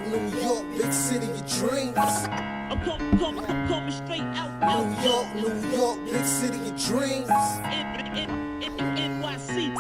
York, big city of dreams. I'm coming straight out. New York, big city of dreams. NYC.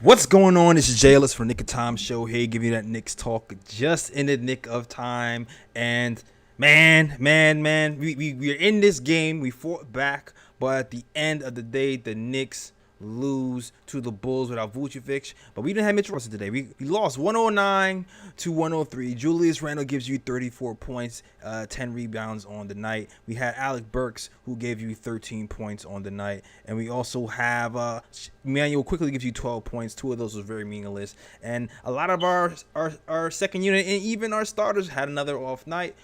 What's going on? This is Jayless for Nick of Time Show here, giving you that Knicks talk just in the nick of time. And man, we're in this game. We fought back, but at the end of the day, the Knicks lose to the Bulls without Vucevic. But we didn't have Mitch Robinson today. We lost 109 to 103. Julius Randle gives you 34 points, 10 rebounds on the night. We had Alec Burks, who gave you 13 points on the night. And we also have Emmanuel quickly gives you 12 points. Two of those was very meaningless. And a lot of our second unit and even our starters had another off night.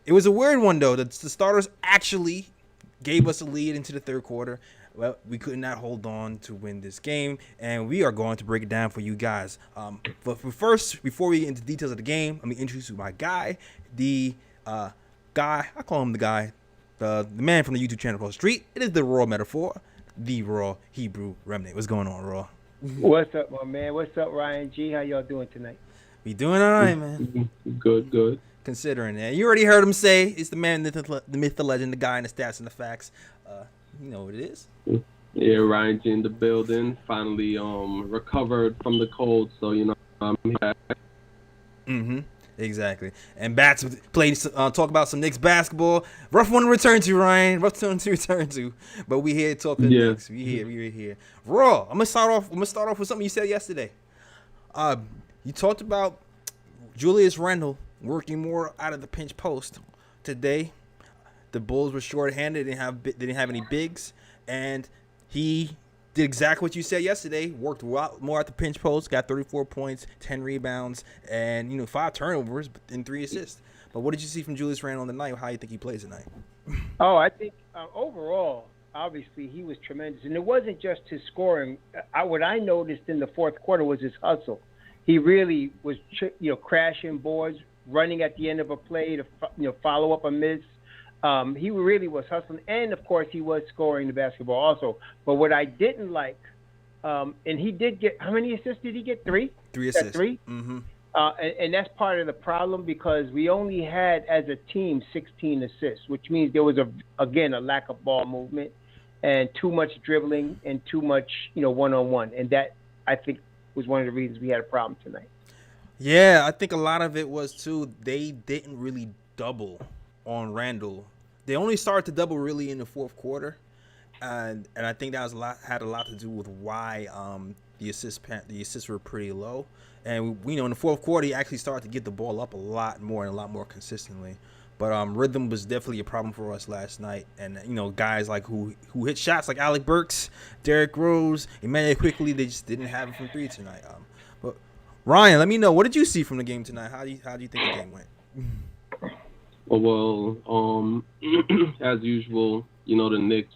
It was a weird one, though. The starters actually gave us a lead into the third quarter. Well, we could not hold on to win this game, and we are going to break it down for you guys. But first, before we get into details of the game, let me introduce you to my guy, I call him the guy, the man from the YouTube channel across the street. It is the Raw Metaphor, the Raw Hebrew Remnant. What's going on, Raw? What's up, my man? What's up, Ryan G? How y'all doing tonight? We doing all right, man. Good. Considering that. You already heard him say it's the man, the myth, the legend, the guy, and the stats and the facts. You know what it is. Yeah, Ryan G in the building. Finally recovered from the cold, so I'm back. Exactly. And Bats played talk about some Knicks basketball. Rough one to return to, Ryan. Rough one to return to. But we here talking Knicks. We here. Raw. I'm gonna start off with something you said yesterday. You talked about Julius Randle working more out of the pinch post. Today, the Bulls were short-handed. They didn't have any bigs, and he did exactly what you said yesterday. Worked a lot more at the pinch post. Got 34 points, 10 rebounds, and 5 turnovers and 3 assists. But what did you see from Julius Randle on the night? How do you think he plays tonight? Oh, I think overall, obviously, he was tremendous, and it wasn't just his scoring. What I noticed in the fourth quarter was his hustle. He really was, crashing boards, running at the end of a play to follow up a miss. He really was hustling, and of course he was scoring the basketball also. But what I didn't like, and he did get, how many assists did he get? 3? 3 assists. 3? Mm-hmm. And that's part of the problem because we only had, as a team, 16 assists, which means there was, a lack of ball movement and too much dribbling and too much, one-on-one. And that, I think, was one of the reasons we had a problem tonight. Yeah, I think a lot of it was, too, they didn't really double on Randle. They only started to double really in the fourth quarter, and I think that had a lot to do with why the assists were pretty low. And we know in the fourth quarter he actually started to get the ball up a lot more consistently. But rhythm was definitely a problem for us last night. And guys like who hit shots like Alec Burks, Derrick Rose, Emmanuel quickly, they just didn't have it from 3 tonight. But Ryan, let me know, what did you see from the game tonight? How do you think the game went? Well, as usual, the Knicks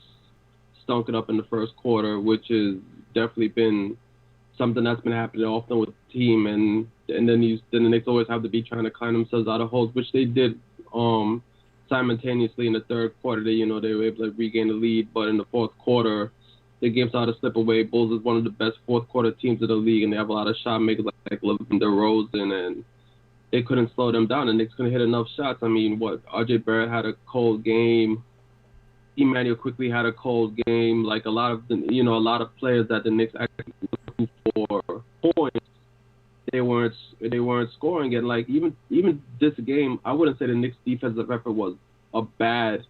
stunk it up in the first quarter, which has definitely been something that's been happening often with the team, and then the Knicks always have to be trying to climb themselves out of holes, which they did simultaneously in the third quarter. They were able to regain the lead, but in the fourth quarter, the game started to slip away. Bulls is one of the best fourth quarter teams in the league, and they have a lot of shot makers like DeRozan, and they couldn't slow them down. The Knicks couldn't hit enough shots. I mean, RJ Barrett had a cold game. Emmanuel quickly had a cold game. Like a lot of players that the Knicks actually looking for points, they weren't scoring. And like even this game, I wouldn't say the Knicks defensive effort was bad.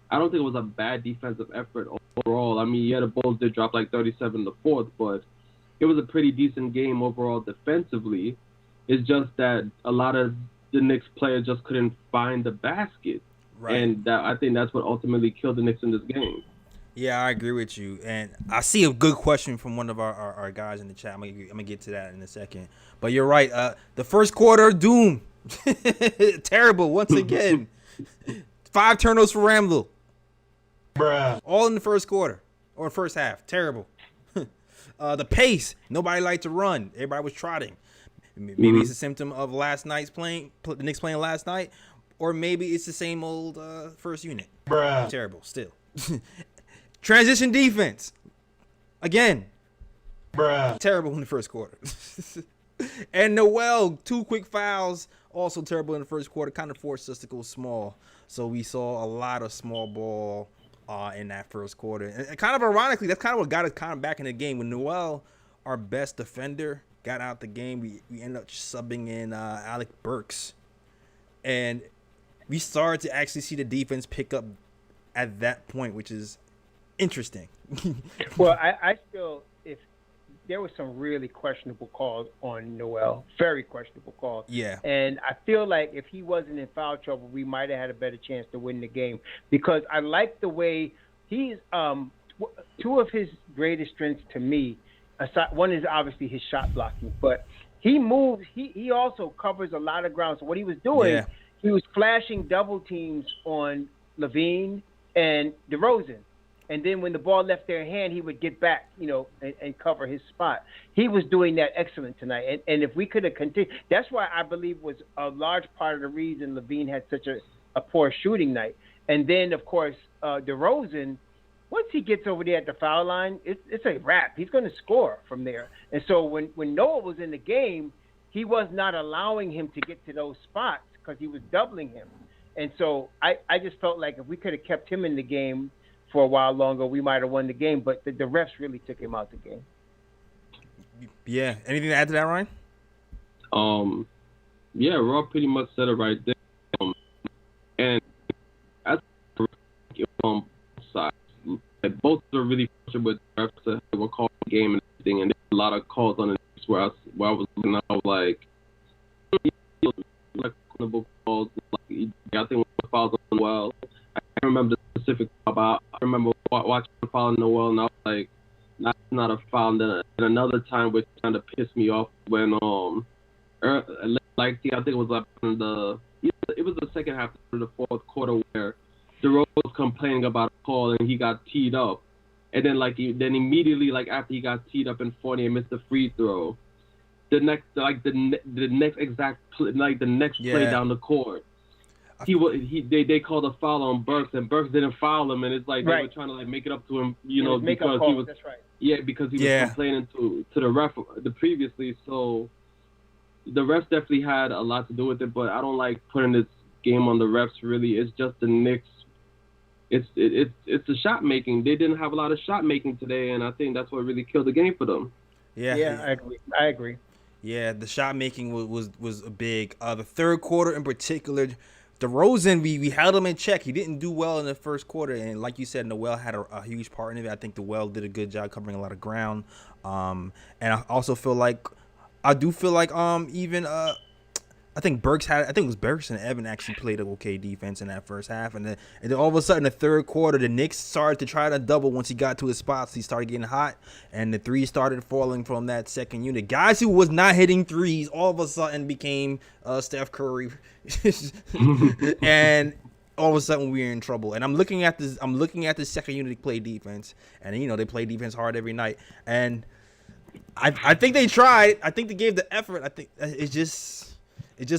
I don't think it was a bad defensive effort overall. I mean, yeah, the Bulls did drop like 37 in the fourth, but it was a pretty decent game overall defensively. It's just that a lot of the Knicks players just couldn't find the basket. Right. And I think that's what ultimately killed the Knicks in this game. Yeah, I agree with you. And I see a good question from one of our guys in the chat. I'm gonna get to that in a second. But you're right. The first quarter, doom. Terrible once again. 5 turnovers for Randle. Bruh. All in the first quarter or first half. Terrible. The pace. Nobody liked to run. Everybody was trotting. Maybe it's a symptom of the Knicks playing last night, or maybe it's the same old first unit. Bruh. Terrible still. Transition defense. Again, Terrible in the first quarter. And Noel, 2 quick fouls, also terrible in the first quarter, kind of forced us to go small. So we saw a lot of small ball in that first quarter. And kind of ironically, that's kind of what got us kind of back in the game. When Noel, our best defender, got out the game, we ended up subbing in Alec Burks. And we started to actually see the defense pick up at that point, which is interesting. Well, I still, if there was some really questionable calls on Noel, very questionable calls. Yeah. And I feel like if he wasn't in foul trouble, we might have had a better chance to win the game, because I like the way he's 2 of his greatest strengths to me. One is obviously his shot blocking, but he moves. He also covers a lot of ground. So what he was doing, he was flashing double teams on Levine and DeRozan. And then when the ball left their hand, he would get back, and cover his spot. He was doing that excellent tonight. And if we could have continued, that's why I believe was a large part of the reason Levine had such a poor shooting night. And then, of course, DeRozan, once he gets over there at the foul line, it's a wrap. He's going to score from there. And so when Noah was in the game, he was not allowing him to get to those spots because he was doubling him. And so I just felt like if we could have kept him in the game for a while longer, we might have won the game. But the refs really took him out the game. Yeah. Anything to add to that, Ryan? Yeah, Rob pretty much said it right there. And as sides, both are really frustrated with refs that were calling the game and everything, and there's a lot of calls on the Knicks where I was looking out like questionable calls. Like, I think one fouls on Noel. I can't remember the specific foul, but I remember watching the foul on Noel, and I was like, that's not a foul. And then another time which kind of pissed me off when I think it was like it was the second half of the fourth quarter where DeRozan was complaining about a call and he got teed up, and then immediately after he got teed up in 40 and missed the free throw, the next play down the court, they called a foul on Burks, and Burks didn't foul him, and it's like they were trying to make it up to him, because he was because he was complaining to the ref previously. So the refs definitely had a lot to do with it, but I don't like putting this game on the refs. Really, it's just the Knicks. It's the shot making. They didn't have a lot of shot making today, and I think that's what really killed the game for them. Yeah, I agree. Yeah, the shot making was a big. The third quarter in particular, DeRozan, we held him in check. He didn't do well in the first quarter, and like you said, Noel had a huge part in it. I think Noel did a good job covering a lot of ground. And I also feel like I think it was Burks and Evan actually played an okay defense in that first half, and then all of a sudden the third quarter, the Knicks started to try to double once he got to his spots. He started getting hot, and the threes started falling from that second unit. Guys who was not hitting threes all of a sudden became Steph Curry, and all of a sudden we were in trouble. And I'm looking at the second unit play defense, and they play defense hard every night, and I think they tried. I think they gave the effort. I think it just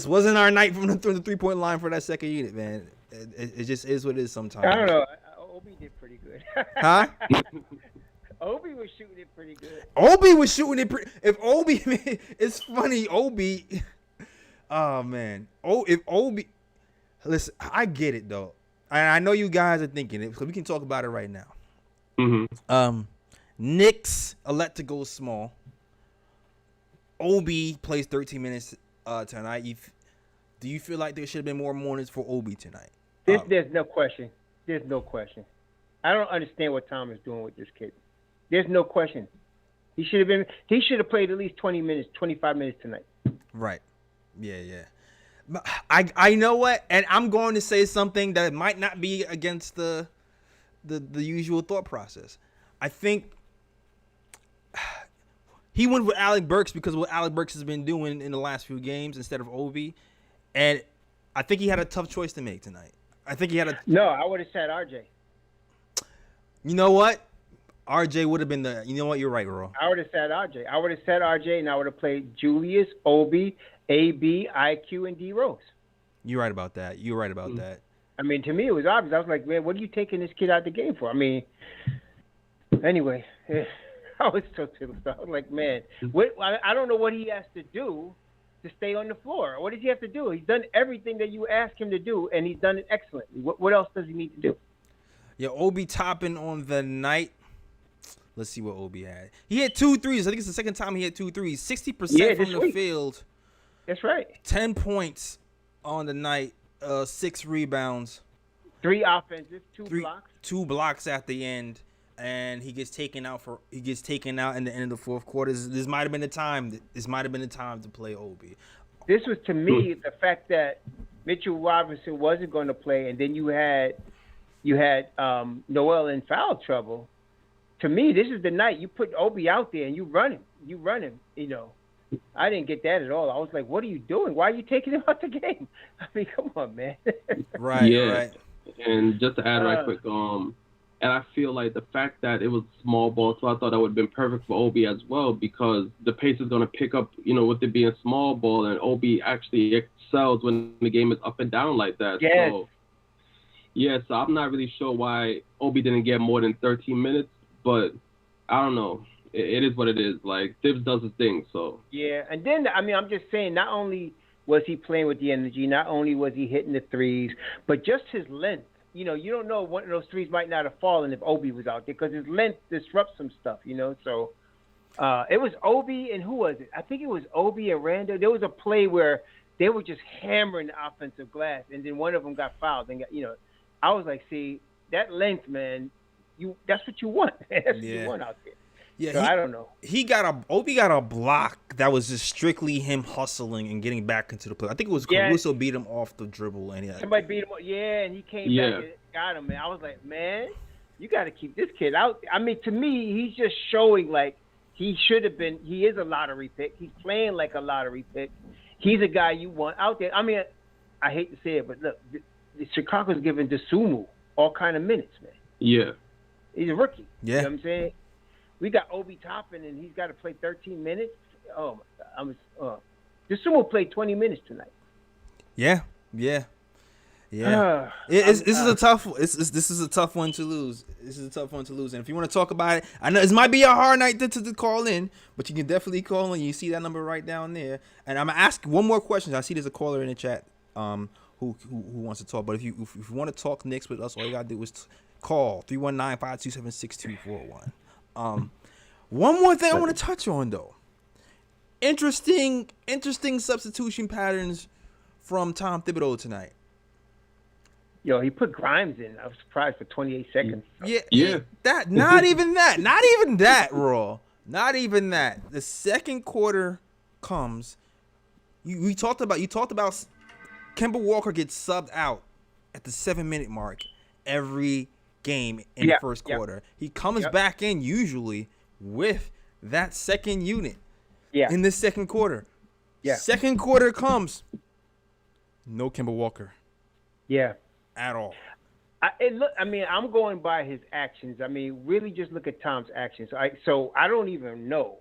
wasn't our night from the 3-point line for that second unit, man. It just is what it is sometimes. I don't know. Obi did pretty good. Huh? Obi was shooting it pretty good. Obi was shooting it if Obi, man, it's funny, Obi. Oh, man. If Obi. Listen, I get it, though. And I know you guys are thinking it, so we can talk about it right now. Mm-hmm. Knicks elect to go small. Obi plays 13 minutes tonight. Do you feel like there should have been more minutes for Obi tonight? There's no question. There's no question. I don't understand what Tom is doing with this kid. There's no question. He should have played at least 20 minutes, 25 minutes tonight. Right. Yeah. I know what, and I'm going to say something that might not be against the usual thought process. I think he went with Alec Burks because of what Alec Burks has been doing in the last few games instead of Obi. And I think he had a tough choice to make tonight. No, I would have said RJ. You know what? RJ would have been you know what? You're right, Ro. I would have said RJ. I would have said RJ, and I would have played Julius, Obi, AB, IQ, and D Rose. You're right about that. That. I mean, to me, it was obvious. I was like, man, what are you taking this kid out the game for? I mean, anyway. I was so ticked. I was like, man, I don't know what he has to do to stay on the floor. What does he have to do? He's done everything that you ask him to do, and he's done it excellently. What else does he need to do? Yeah, Obi Toppin on the night. Let's see what Obi had. He had 2 threes. I think it's the second time he had 2 threes. 60% from the field. That's right. 10 points on the night. 6 rebounds. 3 offensive, 2 blocks. 2 blocks at the end, and he gets taken out in the end of the fourth quarter. This might have been the time. This might have been the time to play Obi. This was, to me, the fact that Mitchell Robinson wasn't going to play, and then you had Noel in foul trouble. To me, this is the night you put Obi out there and you run him. You know. I didn't get that at all. I was like, what are you doing? Why are you taking him out the game? I mean, come on, man. Right. And just to add right quick, and I feel like the fact that it was small ball, so I thought that would have been perfect for Obi as well, because the pace is going to pick up, with it being small ball, and Obi actually excels when the game is up and down like that. Yes. So I'm not really sure why Obi didn't get more than 13 minutes, but I don't know. It is what it is. Like, Thibs does his thing, so. Yeah, and then, I'm just saying, not only was he playing with the energy, not only was he hitting the threes, but just his length. You don't know, one of those threes might not have fallen if Obi was out there, because his length disrupts some stuff, So it was Obi, and who was it? I think it was Obi and Randall. There was a play where they were just hammering the offensive glass, and then one of them got fouled. And I was like, see, that length, man, that's what you want. That's what you want out there. Yeah, so I don't know. Obi got a block that was just strictly him hustling and getting back into the play. I think it was Caruso beat him off the dribble, and somebody beat him. And he came back and got him. And I was like, man, you got to keep this kid out. I mean, to me, he's just showing like he should have been. He is a lottery pick. He's playing like a lottery pick. He's a guy you want out there. I mean, I hate to say it, but look, Chicago's giving Dosunmu all kind of minutes, man. Yeah, he's a rookie. Yeah, you know what I'm saying. We got Obi Toppin, and he's got to play 13 minutes. Oh my God! Dosunmu played 20 minutes tonight. Yeah. This is a tough. This is a tough one to lose. And if you want to talk about it, I know this might be a hard night to call in, but you can definitely call in. You see that number right down there. And I'm gonna ask one more question. I see there's a caller in the chat who wants to talk. But if you want to talk Knicks with us, all you gotta do is call 319-527-6241. One more thing I want to touch on, though. Interesting substitution patterns from Tom Thibodeau tonight. Yo, he put Grimes in. I was surprised for 28 seconds. Yeah. Not even that, Raw. Not even that. The second quarter comes. You talked about Kemba Walker gets subbed out at the 7-minute mark every game in the first quarter. He comes back in usually with that second unit in the second quarter. Second quarter comes, no Kemba Walker. At all. I'm going by his actions. I mean, really just look at Tom's actions. So I don't even know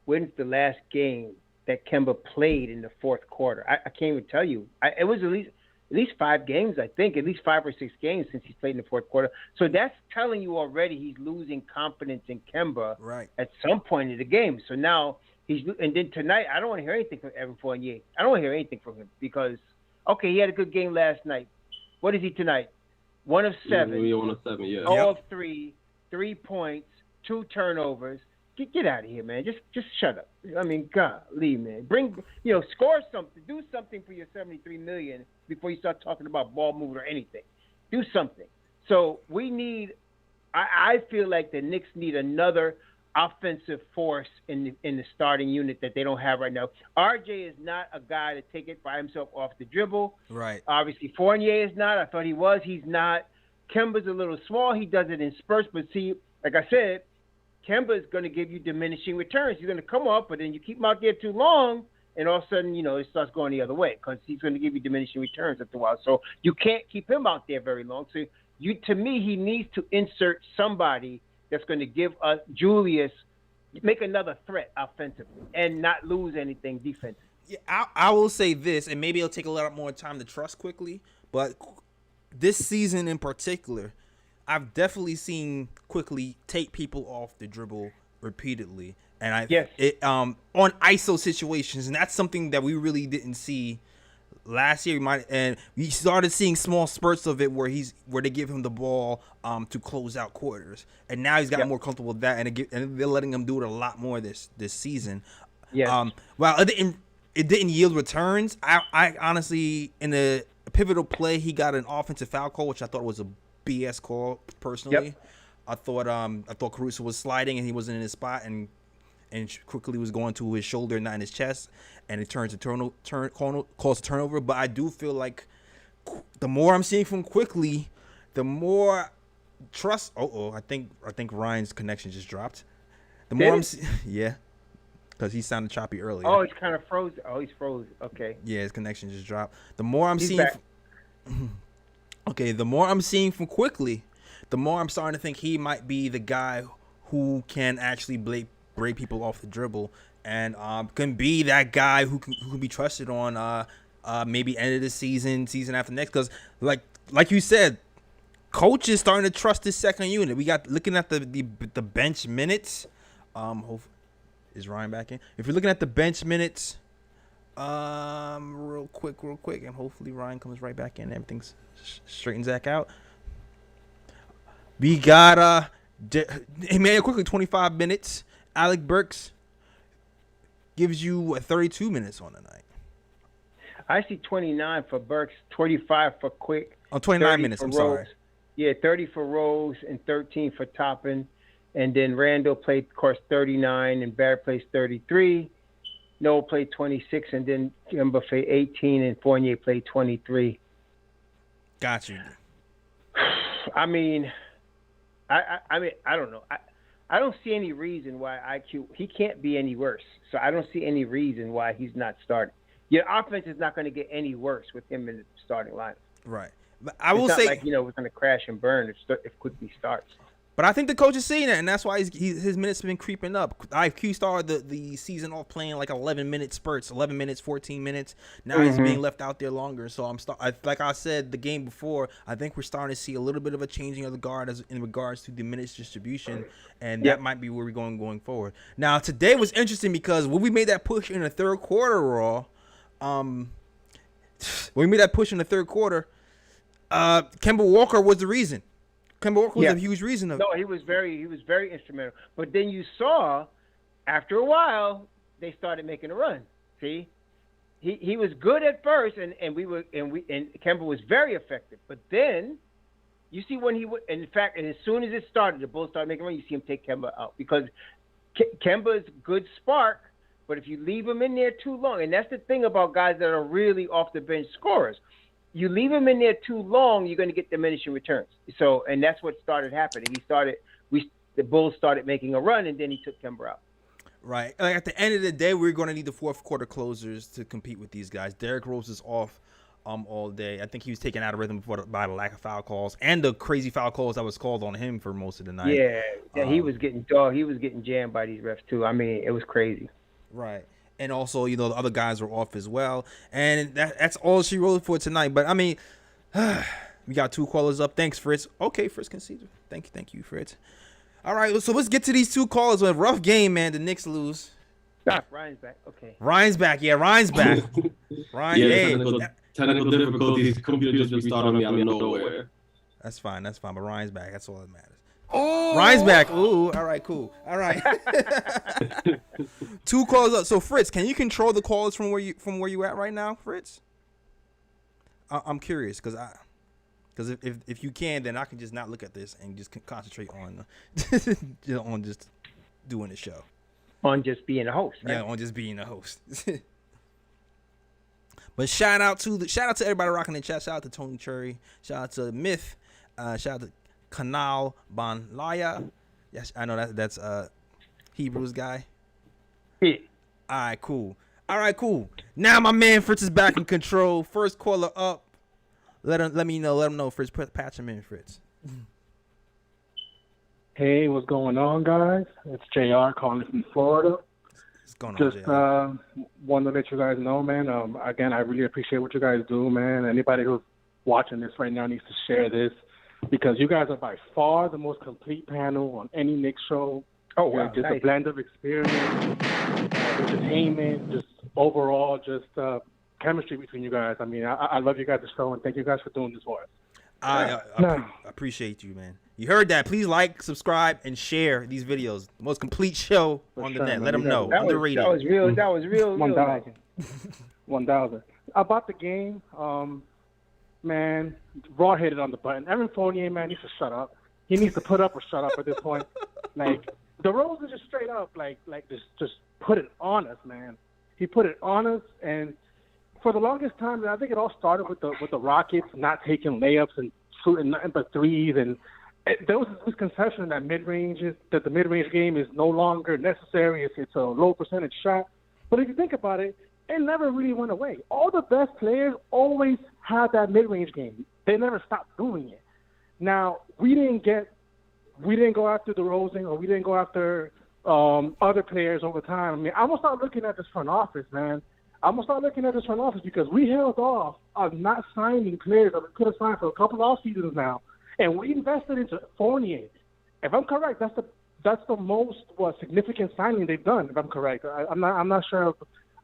when's the last game that Kemba played in the fourth quarter. I can't even tell you. It was at least 5 games, I think, at least 5 or 6 games since he's played in the fourth quarter. So that's telling you already he's losing confidence in Kemba at some point in the game. So now and then tonight, I don't want to hear anything from Evan Fournier. I don't want to hear anything from him because, he had a good game last night. What is he tonight? 1 of 7. 1 of 7, yeah. 0 of 3, 3 points, 2 turnovers. Get out of here, man. Just shut up. I mean, golly, man. Score something. Do something for your $73 million before you start talking about ball movement or anything. Do something. So we need. I feel like the Knicks need another offensive force in the starting unit that they don't have right now. RJ is not a guy to take it by himself off the dribble. Right. Obviously, Fournier is not. I thought he was. He's not. Kemba's a little small. He does it in spurts. But see, like I said, Kemba is going to give you diminishing returns. He's going to come up, but then you keep him out there too long, and all of a sudden, it starts going the other way because he's going to give you diminishing returns after a while. So you can't keep him out there very long. So to me, he needs to insert somebody that's going to give us Julius make another threat offensively and not lose anything defensively. Yeah, I will say this, and maybe it'll take a lot more time to trust quickly, but this season in particular, I've definitely seen quickly take people off the dribble repeatedly, and Yes. on ISO situations, and that's something that we really didn't see last year. We started seeing small spurts of it where they give him the ball to close out quarters, and now he's gotten more comfortable with that, and they're letting him do it a lot more this season. Yes. While it didn't yield returns, I honestly, in a pivotal play, he got an offensive foul call, which I thought was a BS call personally. Yep. I thought Caruso was sliding and he wasn't in his spot, and quickly was going to his shoulder, not in his chest, and it calls a turnover. But I do feel like the more I'm seeing from Quickly, the more trust. I think Ryan's connection just dropped. The more I'm yeah, because he sounded choppy earlier. Oh, he's kind of froze. Oh, he's froze. Okay. Yeah, his connection just dropped. The more I'm He's seeing, back. the more I'm seeing from Quickly, the more I'm starting to think he might be the guy who can actually break people off the dribble, and can be that guy who can be trusted on maybe end of the season after next. Because like you said, coach is starting to trust his second unit. We got looking at the bench minutes. Is Ryan back in? If you're looking at the bench minutes, real quick, and hopefully Ryan comes right back in. Everything straightens back out. We got Emmanuel Quickly 25 minutes. Alec Burks gives you 32 minutes on the night. I see 29 for Burks, 25 for Quick. Oh, 29 minutes. I'm sorry. Yeah, 30 for Rose and 13 for Toppin. And then Randall played, of course, 39, and Barrett plays 33. Noah played 26, and then Kemba played 18, and Fournier played 23. Got you. I mean, I don't know. I don't see any reason why he can't be any worse. So I don't see any reason why he's not starting. Your offense is not going to get any worse with him in the starting lineup. Right. But I will say, like, we're going to crash and burn if Quickly starts. But I think the coach is seeing that, and that's why his minutes have been creeping up. IQ started the season off playing like 11-minute spurts, 11 minutes, 14 minutes. Now he's being left out there longer. So like I said the game before, I think we're starting to see a little bit of a changing of the guard in regards to the minutes distribution, and that might be where we're going forward. Now today was interesting because when we made that push in the third quarter, Kemba Walker was the reason. Kemba Walker was a huge reason of it. No, he was very instrumental. But then you saw, after a while, they started making a run. See, he was good at first, and Kemba was very effective. But then you see when in fact, and as soon as it started, the Bulls started making a run. You see him take Kemba out because Kemba's good spark. But if you leave him in there too long, and that's the thing about guys that are really off the bench scorers. You leave him in there too long, you're going to get diminishing returns. So, and that's what started happening. The Bulls started making a run, and then he took Kemba out. Right. Like at the end of the day, we're going to need the fourth quarter closers to compete with these guys. Derrick Rose is off all day. I think he was taken out of rhythm by the lack of foul calls and the crazy foul calls that was called on him for most of the night. Yeah, he was getting dog. He was getting jammed by these refs too. I mean, it was crazy. Right. And also, the other guys were off as well. And that's all she wrote for tonight. But, I mean, we got two callers up. Thanks, Fritz. Okay, Fritz conceded. Thank you, Fritz. All right, so let's get to these two callers. A rough game, man. The Knicks lose. Ryan's back. Okay. Ryan's back. Yeah, Ryan's back. Ryan, technical difficulties. Computers just started me out of nowhere. That's fine. But Ryan's back. That's all that matters. Oh, Ryan's back. Ooh, all right, cool. All right. Two calls up. So Fritz, can you control the calls from where you at right now, Fritz? I'm curious because if you can, then I can just not look at this and just concentrate on on just doing the show. On just being a host. Right? Yeah, on just being a host. But shout out to everybody rocking the chat. Shout out to Tony Cherry. Shout out to Myth. Shout out to Kanal Banlaya. Yes, I know that's Hebrews guy. Yeah. All right, cool. Now my man Fritz is back in control. First caller up. Let him know, Fritz. Patch him in, Fritz. Hey, what's going on, guys? It's JR calling from Florida. What's going on, Just JR? wanted to let you guys know, man. Again, I really appreciate what you guys do, man. Anybody who's watching this right now needs to share this because you guys are by far the most complete panel on any Knicks show Oh, wow. Just Nice. a blend of experience, entertainment, just overall, just chemistry between you guys. I mean, I love you guys' show, and thank you guys for doing this for us. I appreciate you, man. You heard that. Please like, subscribe, and share these videos. The most complete show on the net. Man. Let them know. That Underrated. was real. That was real. 1,000. 1,000. About the game, man, Raw hit it on the button. Evan Fournier, man, needs to shut up. He needs to put up or shut up at this point. Like, DeRozan just straight up, like just put it on us, man. He put it on us, and for the longest time, I think it all started with the Rockets not taking layups and shooting nothing but threes, and there was this misconception that the mid-range game is no longer necessary. It's a low percentage shot. But if you think about it, it never really went away. All the best players always had that mid-range game. They never stopped doing it. Now, we didn't go after DeRozan, or we didn't go after other players over time. I mean, I'm gonna start looking at this front office, man. I'm gonna start looking at this front office because we held off of not signing players that we could have signed for a couple off seasons now, and we invested into Fournier. If I'm correct, that's the most significant signing they've done. If I'm correct, I'm not sure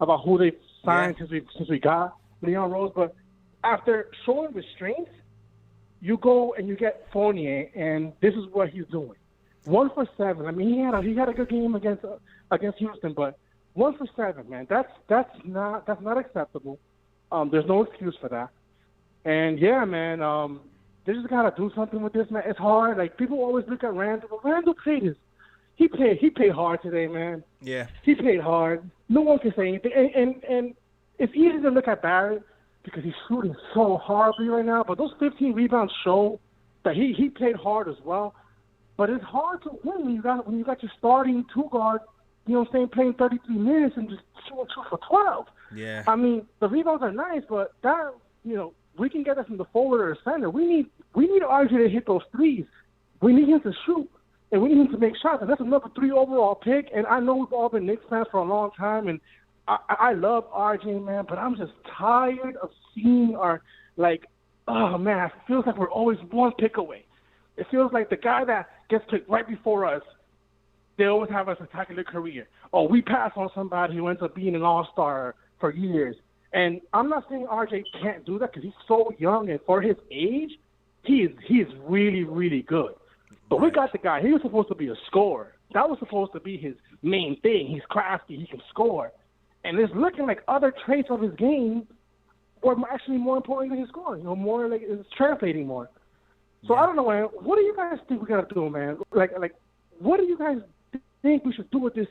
about who they've signed since we got Leon Rose, but after showing restraint, you go and you get Fournier, and this is what he's doing. 1 for 7. I mean, he had a good game against Houston, but 1 for 7, man. That's not acceptable. There's no excuse for that. And yeah, man, they just gotta do something with this, man. It's hard. Like, people always look at Randall, but Randall played his. He played hard today, man. Yeah. He played hard. No one can say anything. And it's easy to look at Barrett because he's shooting so horribly right now. But those 15 rebounds show that he played hard as well. But it's hard to win when you got your starting two guard, you know what I'm saying, playing 33 minutes and just shooting 2 for 12. Yeah. I mean, the rebounds are nice, but that, you know, we can get that from the forward or center. We need RJ to hit those threes. We need him to shoot, and we need him to make shots. And that's another 3 overall pick. And I know we've all been Knicks fans for a long time, and I love RJ, man, but I'm just tired of seeing oh, man, it feels like we're always 1 pick away. It feels like the guy that gets picked right before us, they always have a spectacular career. Or we pass on somebody who ends up being an all-star for years. And I'm not saying RJ can't do that because he's so young, and for his age, he is really, really good. But we got the guy. He was supposed to be a scorer. That was supposed to be his main thing. He's crafty. He can score. And it's looking like other traits of his game were actually more important than his scoring. You know, more like it's translating more. So I don't know, man. What do you guys think we gotta do, man? Like, what do you guys think we should do with this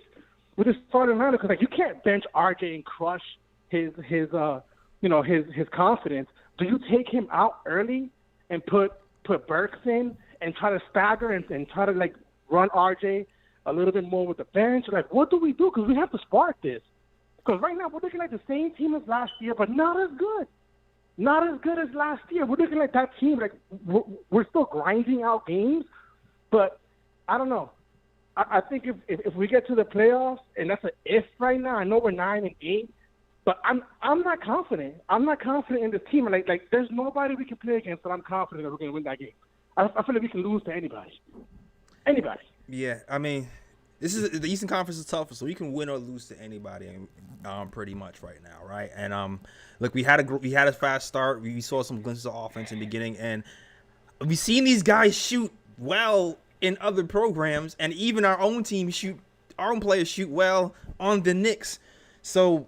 starting lineup? Because you can't bench RJ and crush his confidence. Do you take him out early and put Burks in and try to stagger and try to run RJ a little bit more with the bench? What do we do? Because we have to spark this. Because right now we're looking like the same team as last year, but not as good. Not as good as last year. We're looking like that team. We're still grinding out games, but I don't know. I think if we get to the playoffs, and that's an if right now. I know we're 9-8, but I'm not confident. I'm not confident in this team. There's nobody we can play against that I'm confident that we're going to win that game. I feel like we can lose to anybody. Anybody. Yeah, I mean, the Eastern Conference is tough, so we can win or lose to anybody, pretty much right now, right? And look, we had a fast start. We saw some glimpses of offense in the beginning, and we've seen these guys shoot well in other programs, and even our own players shoot well on the Knicks. So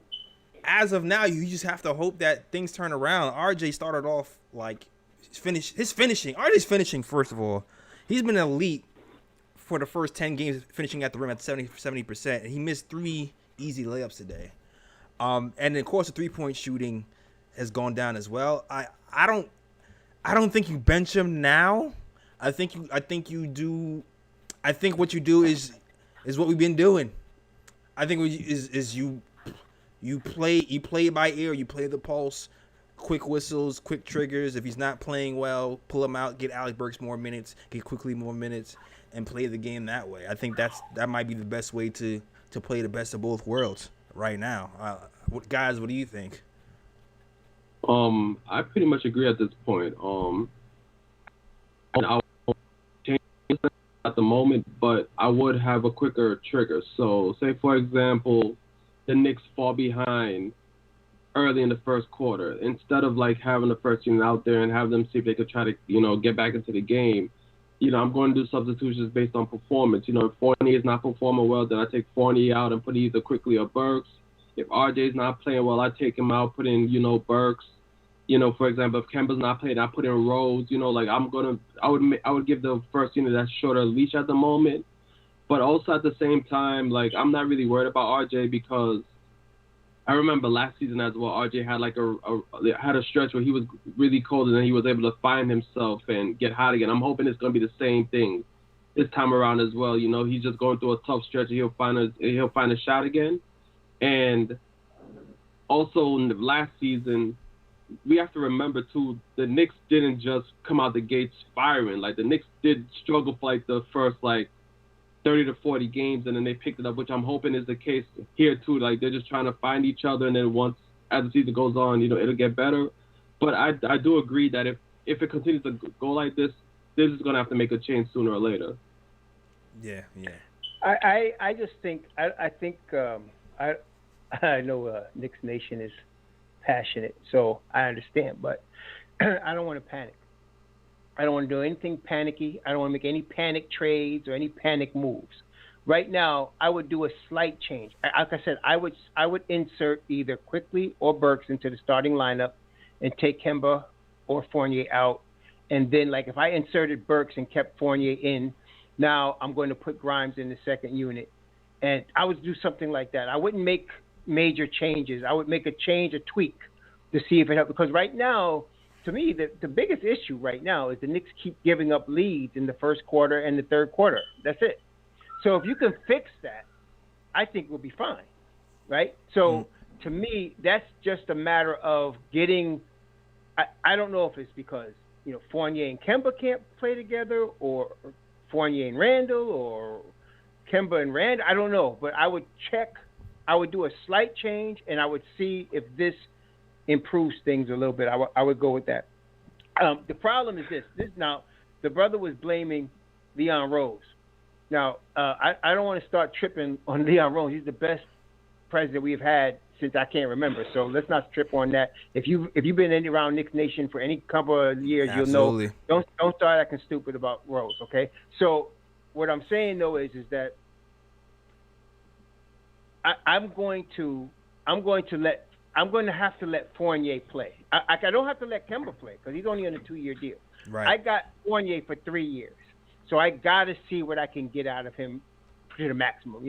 as of now, you just have to hope that things turn around. RJ started off his finishing. RJ's finishing, first of all, he's been elite for the first 10 games, finishing at the rim at 70%. And he missed 3 easy layups today. And of course, the 3-point shooting has gone down as well. I don't think you bench him now. I think you do. I think what you do is what we've been doing. I think you play by ear. You play the pulse, quick whistles, quick triggers. If he's not playing well, pull him out. Get Alec Burks more minutes. Get quickly more minutes, and play the game that way. I think that might be the best way to play the best of both worlds right now. Guys, what do you think? I pretty much agree at this point. And I change at the moment, but I would have a quicker trigger. So, say for example, the Knicks fall behind early in the first quarter. Instead of like having the first unit out there and have them see if they could try to, get back into the game, I'm going to do substitutions based on performance. If Fournier is not performing well, then I take Fournier out and put either Quickly or Burks. If RJ is not playing well, I take him out, put in, Burks. For example, if Kemba's not playing, I put in Rose. I would give the first unit that shorter leash at the moment. But also at the same time, like, I'm not really worried about RJ because I remember last season as well, RJ had like had a stretch where he was really cold and then he was able to find himself and get hot again. I'm hoping it's going to be the same thing this time around as well. He's just going through a tough stretch and he'll find a shot again. And also in the last season, we have to remember too, the Knicks didn't just come out the gates firing. Like the Knicks did struggle for like the first like 30 to 40 games, and then they picked it up, which I'm hoping is the case here too. Like they're just trying to find each other, and then once as the season goes on, it'll get better. But I do agree that if it continues to go like this, they're just gonna have to make a change sooner or later. Yeah. I just think I know Knicks Nation is passionate, so I understand, but I don't want to panic. I don't want to do anything panicky. I don't want to make any panic trades or any panic moves. Right now, I would do a slight change. Like I said, I would insert either Quickly or Burks into the starting lineup and take Kemba or Fournier out. And then, like, if I inserted Burks and kept Fournier in, now I'm going to put Grimes in the second unit. And I would do something like that. I wouldn't make major changes. I would make a tweak to see if it helps. Because right now, to me, the biggest issue right now is the Knicks keep giving up leads in the first quarter and the third quarter. That's it. So if you can fix that, I think we'll be fine, right? So to me, that's just a matter of getting I don't know if it's because, Fournier and Kemba can't play together, or Fournier and Randall, or Kemba and Randall. I don't know. But I would do a slight change, and I would see if this improves things a little bit. I would go with that. The problem is this now, the brother was blaming Leon Rose. Now, I don't want to start tripping on Leon Rose. He's the best president we've had since I can't remember. So let's not trip on that. If you've been around Knicks Nation for any couple of years, Absolutely. You'll know. Don't start acting stupid about Rose, okay? So what I'm saying though is that I'm going to have to let Fournier play. I don't have to let Kemba play because he's only on a 2-year deal. Right. I got Fournier for 3 years, so I got to see what I can get out of him to the maximum.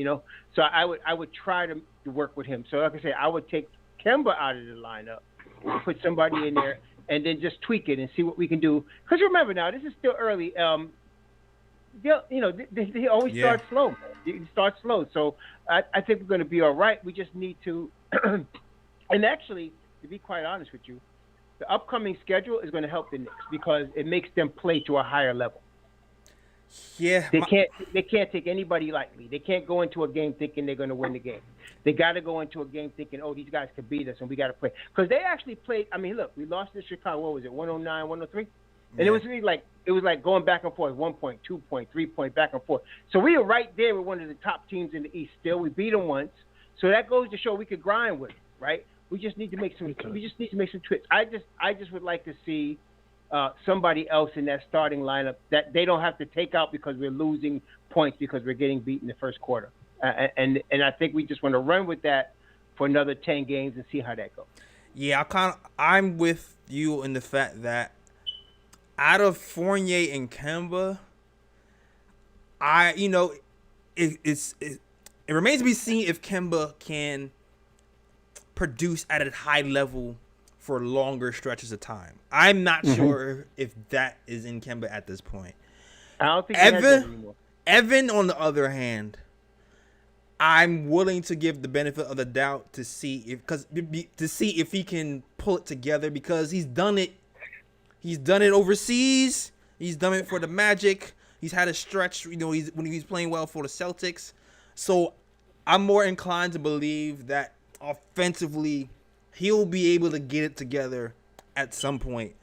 So I would try to work with him. So like I say, I would take Kemba out of the lineup, put somebody in there, and then just tweak it and see what we can do. Because remember now, this is still early. They always start slow. You start slow. So I think we're going to be all right. We just need to. And actually, to be quite honest with you, the upcoming schedule is going to help the Knicks because it makes them play to a higher level. Yeah. They can't take anybody lightly. They can't go into a game thinking they're going to win the game. They got to go into a game thinking, oh, these guys could beat us and we got to play. Because they actually played. I mean, look, we lost to Chicago. What was it, 109, 103? And it was really like going back and forth, 1 point, 2 point, 3 point, back and forth. So we were right there with one of the top teams in the East. Still, we beat them once. So that goes to show we could grind with them, right? We just need to make some tweaks. I just would like to see somebody else in that starting lineup that they don't have to take out because we're losing points because we're getting beat in the first quarter. And I think we just want to run with that for another 10 games and see how that goes. Yeah, I'm with you in the fact that out of Fournier and Kemba, it remains to be seen if Kemba can produce at a high level for longer stretches of time. I'm not sure if that is in Kemba at this point. I don't think he has that anymore. Evan, on the other hand, I'm willing to give the benefit of the doubt to see if he can pull it together because he's done it. He's done it overseas. He's done it for the Magic. He's had a stretch, when he's playing well for the Celtics. So I'm more inclined to believe that offensively he'll be able to get it together at some point.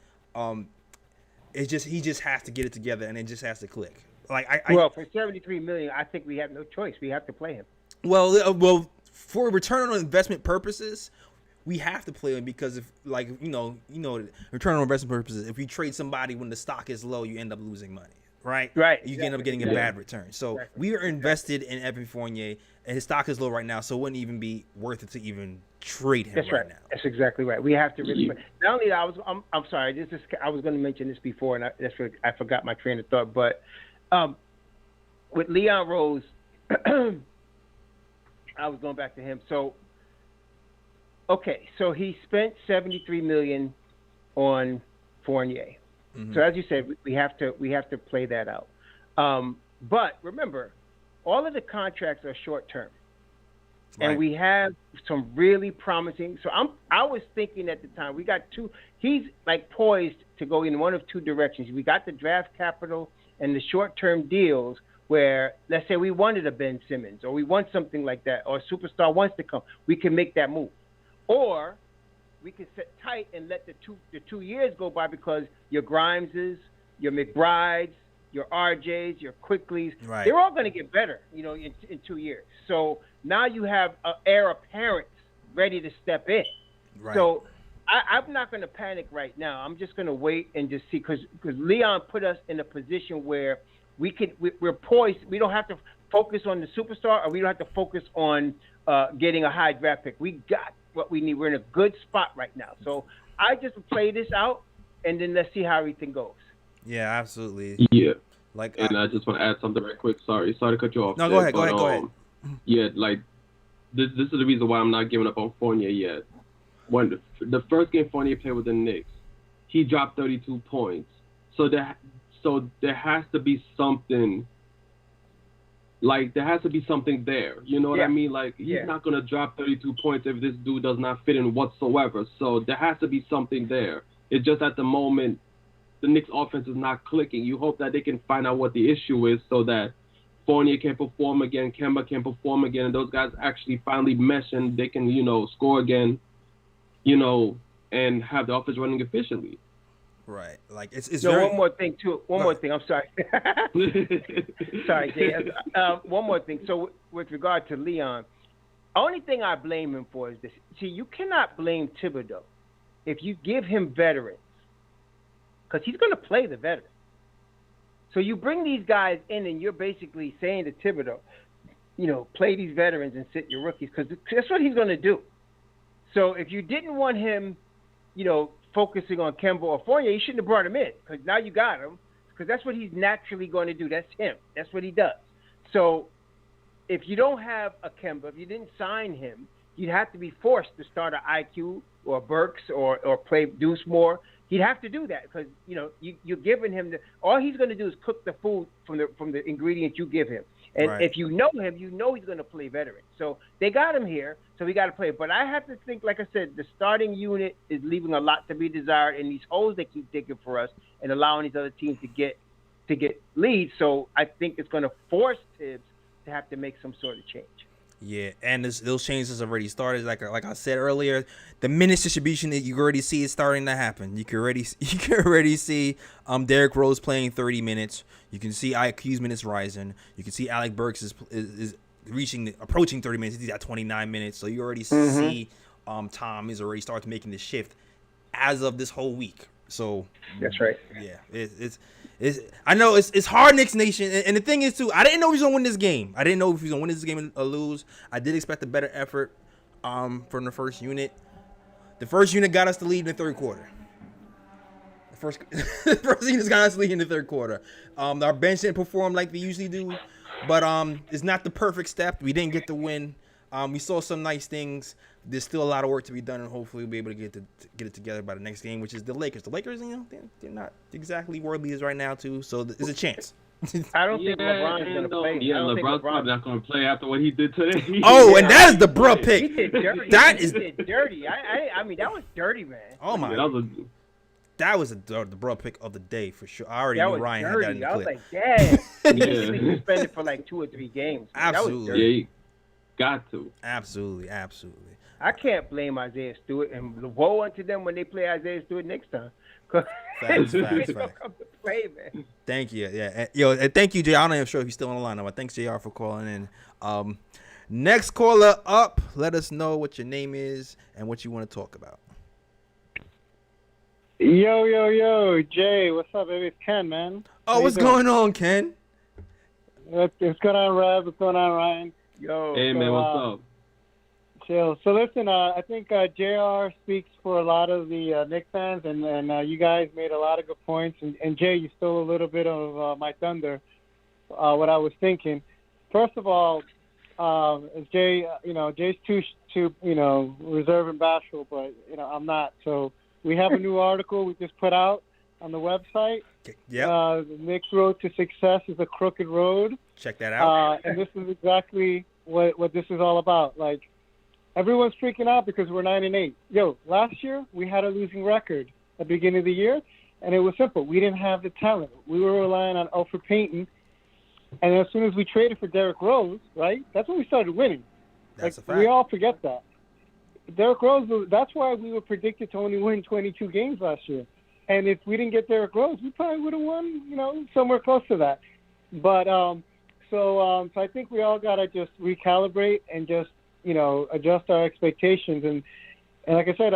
He just has to get it together, and it just has to click. Like well, for $73 million, I think we have no choice. We have to play him. Well, for return on investment purposes, we have to play him because if, like, return on investment purposes, if you trade somebody when the stock is low, you end up losing money, right? Right. You end up getting a bad return. So we are invested in Evan Fournier, and his stock is low right now, so it wouldn't even be worth it to even trade him right now. That's exactly right. We have to really. Not only that, I'm sorry. I was going to mention this before, and I forgot my train of thought. But with Leon Rose, I was going back to him. So, okay, so he spent $73 million on Fournier. Mm-hmm. So as you said, we have to play that out. But remember, all of the contracts are short term. Right. And we have some really promising. So I was thinking at the time, we got two. He's like poised to go in one of two directions. We got the draft capital and the short-term deals where, let's say we wanted a Ben Simmons or we want something like that, or a superstar wants to come. We can make that move. Or we can sit tight and let the 2 years go by because your Grimeses, your McBrides, your RJs, your Quickleys, they're all going to get better, in 2 years. So now you have an heir apparent ready to step in. Right. So I'm not going to panic right now. I'm just going to wait and just see because Leon put us in a position where we're poised. We don't have to focus on the superstar, or we don't have to focus on getting a high draft pick. We got what we need. We're in a good spot right now. So I just play this out, and then let's see how everything goes. Yeah, absolutely. Yeah. And I just want to add something right quick. Sorry to cut you off. No, go ahead. Yeah, this is the reason why I'm not giving up on Fournier yet. When the first game Fournier played with the Knicks, he dropped 32 points. So there has to be something. There has to be something there. You know what I mean? He's not going to drop 32 points if this dude does not fit in whatsoever. So there has to be something there. It's just at the moment, the Knicks offense is not clicking. You hope that they can find out what the issue is so that Fournier can perform again, Kemba can perform again, and those guys actually finally mesh and they can, score again, and have the offense running efficiently. Right. One more thing, too. One more thing. I'm sorry. Sorry, Jay. One more thing. So with regard to Leon, only thing I blame him for is this. See, you cannot blame Thibodeau if you give him veterans, because he's going to play the veterans. So you bring these guys in and you're basically saying to Thibodeau, play these veterans and sit your rookies, because that's what he's going to do. So if you didn't want him, focusing on Kemba or Fournier, you shouldn't have brought him in, because now you got him, because that's what he's naturally going to do. That's him. That's what he does. So if you don't have a Kemba, if you didn't sign him, you'd have to be forced to start an IQ or Burks or play Deuce more. He'd have to do that because, you're giving him all he's going to do is cook the food from the ingredients you give him. And if you know him, he's going to play veteran. So they got him here, so we got to play. But I have to think, like I said, the starting unit is leaving a lot to be desired in these holes they keep digging for us and allowing these other teams to get leads. So I think it's going to force Tibbs to have to make some sort of change. Yeah, and those changes already started. Like I said earlier, the minutes distribution that you already see is starting to happen. You can already see Derrick Rose playing 30 minutes. You can see IQ's minutes rising. You can see Alec Burks is approaching 30 minutes. He's at 29 minutes. So you already see Tom is already starting making the shift as of this whole week. So that's right. Yeah, I know it's hard, Knicks Nation, and the thing is too, I didn't know he was gonna win this game. I didn't know if he was gonna win this game or lose. I did expect a better effort from the first unit. The first unit got us the lead in the third quarter. The first unit got us the lead in the third quarter. Our bench didn't perform like they usually do, but it's not the perfect step. We didn't get the win. We saw some nice things. There's still a lot of work to be done, and hopefully we'll be able to get it together by the next game, which is the Lakers. The Lakers, they're not exactly world leaders right now, too, so there's a chance. I don't think LeBron's going to play. Yeah, LeBron's probably not going to play after what he did today. Oh, and that is the bruh pick. He did dirty. He did dirty. I mean, that was dirty, man. Oh, my. That was the bruh pick of the day, for sure. I already knew Ryan had that in the clip. I was like, damn. He should be suspended for like 2 or 3 games. Absolutely. That was dirty. Got to. Absolutely. I can't blame Isaiah Stewart, and woe unto them when they play Isaiah Stewart next time, Facts. Don't come to play, man. Thank you. Yeah. And thank you, Jay. I'm not even sure if he's still on the line. But thanks, JR, for calling in. Next caller up. Let us know what your name is and what you want to talk about. Yo, Jay, what's up, baby? It's Ken, man. Oh, what's going on, Ken? What's going on, Rev? What's going on, Ryan? Yo. Hey, man, what's up? Chill. So listen, I think JR speaks for a lot of the Knicks fans, and you guys made a lot of good points. And Jay, you stole a little bit of my thunder. What I was thinking. First of all, Jay, Jay's too reserved and bashful, but I'm not. So we have a new article we just put out on the website. Yeah. The Knicks road to success is a crooked road. Check that out. And this is exactly what this is all about. Like, everyone's freaking out because we're 9-8. Yo, last year we had a losing record at the beginning of the year, and it was simple. We didn't have the talent. We were relying on Alfred Payton, and as soon as we traded for Derrick Rose, right, that's when we started winning. That's like, a fact. We all forget that. Derrick Rose, that's why we were predicted to only win 22 games last year. And if we didn't get Derrick Rose, we probably would have won, somewhere close to that. But so I think we all got to just recalibrate and just, adjust our expectations. And like I said,